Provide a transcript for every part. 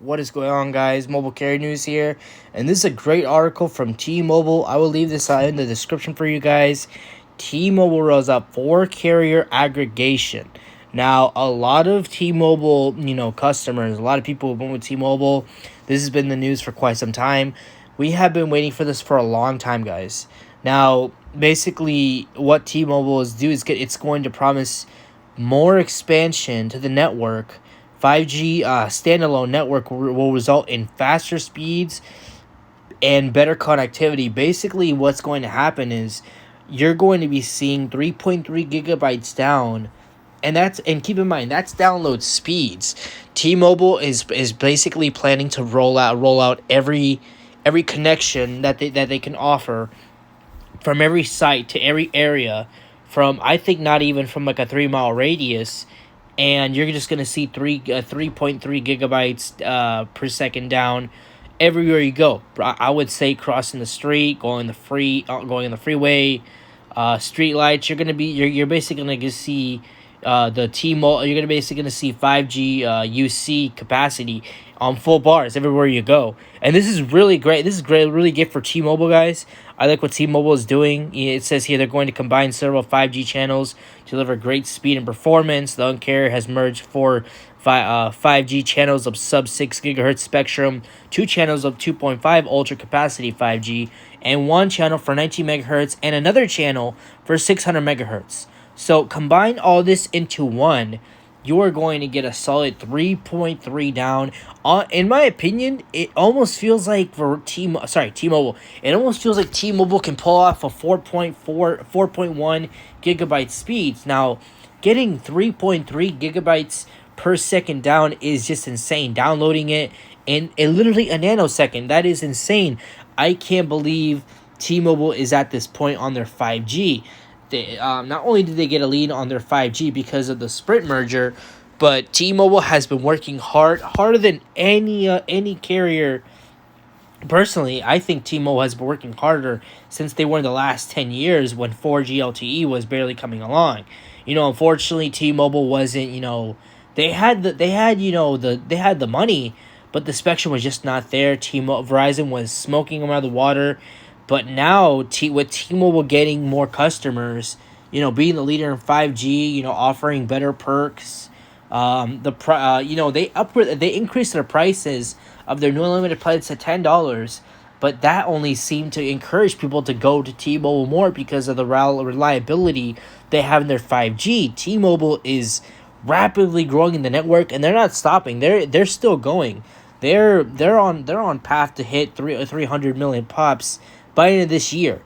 What is going on, guys? Mobile Carrier News here, and this is a great article from T-Mobile. I will leave this in the description for you guys. T-Mobile rolls out 4-carrier aggregation. Now, a lot of T-Mobile, customers, a lot of people who went with T-Mobile. This has been the news for quite some time. We have been waiting for this for a long time, guys. Now, basically, what T-Mobile it's going to promise more expansion to the network. 5G standalone network will result in faster speeds and better connectivity. Basically, what's going to happen is you're going to be seeing 3.3 gigabytes down, and keep in mind that's download speeds. T-Mobile is basically planning to roll out every connection that they can offer from every site to every area, from I think not even from like a 3 mile radius, and you're just gonna see 3.3 gigabytes per second down everywhere you go. I would say crossing the street, going on the freeway, street lights. You're basically gonna see the T-Mobile. You're basically gonna see 5G UC capacity on full bars everywhere you go, and this is really great. This is great, really good for T-Mobile, guys. I like what T-Mobile is doing. It says here they're going to combine several 5G channels to deliver great speed and performance. The Un-carrier has merged 5G channels of sub-6 gigahertz spectrum, 2 channels of 2.5 ultra capacity 5G, and 1 channel for 19 megahertz and another channel for 600 megahertz. So combine all this into one, you are going to get a solid 3.3 down. In my opinion, it almost feels like T-Mobile. It almost feels like T-Mobile can pull off a 4.1 gigabyte speeds. Now, getting 3.3 gigabytes per second down is just insane. Downloading it in literally a nanosecond, that is insane. I can't believe T-Mobile is at this point on their 5G. Not only did they get a lead on their 5G because of the Sprint merger, but T-Mobile has been working harder than any carrier. Personally, I think T-Mobile has been working harder since they were in the last 10 years when 4G LTE was barely coming along. Unfortunately, T-Mobile wasn't. They had the money, but the spectrum was just not there. Verizon was smoking them out of the water. But now, with T-Mobile getting more customers, being the leader in 5G, offering better perks, they increased their prices of their new unlimited plans to $10, but that only seemed to encourage people to go to T-Mobile more because of the reliability they have in their 5G. T-Mobile is rapidly growing in the network, and they're not stopping. They're still going. They're on path to hit 300 million pops by the end of this year.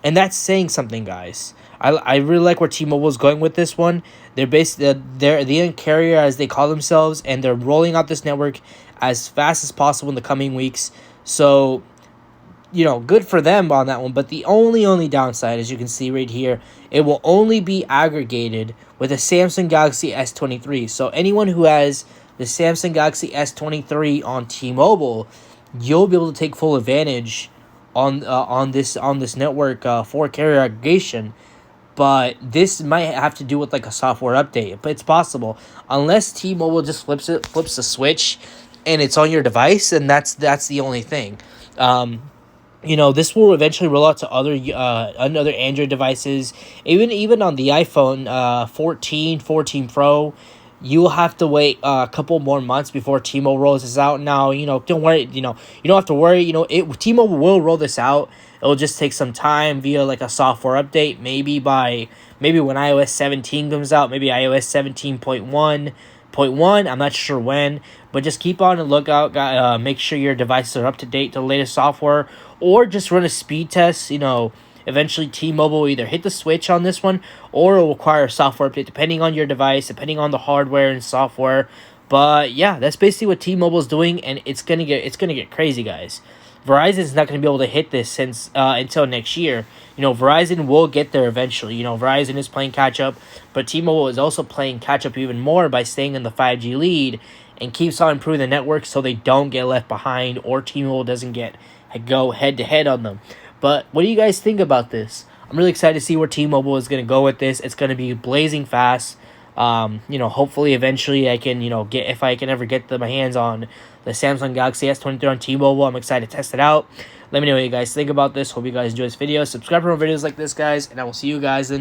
And that's saying something, guys. I really like where T-Mobile is going with this one. They're the Un-carrier, as they call themselves, and they're rolling out this network as fast as possible in the coming weeks. So, good for them on that one. But the only downside, as you can see right here, it will only be aggregated with a Samsung Galaxy S23. So anyone who has the Samsung Galaxy S23 on T-Mobile, you'll be able to take full advantage on this network for carrier aggregation. But this might have to do with like a software update, but it's possible unless T-Mobile just flips the switch and it's on your device, and that's the only thing. This will eventually roll out to other Android devices, even on the iPhone 14 Pro. You will have to wait a couple more months before T-Mobile rolls this out. Now, don't worry. You don't have to worry. T-Mobile will roll this out. It'll just take some time via like a software update. Maybe when iOS 17 comes out. Maybe iOS 17.1. I'm not sure when, but just keep on the lookout. Make sure your devices are up to date to the latest software, or just run a speed test. Eventually, T-Mobile will either hit the switch on this one, or it will require a software update, depending on your device, depending on the hardware and software. But yeah, that's basically what T-Mobile is doing, and it's gonna get crazy, guys. Verizon's not gonna be able to hit this until next year. Verizon will get there eventually. Verizon is playing catch up, but T-Mobile is also playing catch up even more by staying in the 5G lead and keeps on improving the network so they don't get left behind, or T-Mobile doesn't go head to head on them. But what do you guys think about this? I'm really excited to see where T-Mobile is going to go with this. It's going to be blazing fast. Hopefully eventually I can, get, if I can ever get my hands on the Samsung Galaxy S23 on T-Mobile. I'm excited to test it out. Let me know what you guys think about this. Hope you guys enjoy this video. Subscribe for more videos like this, guys, and I will see you guys in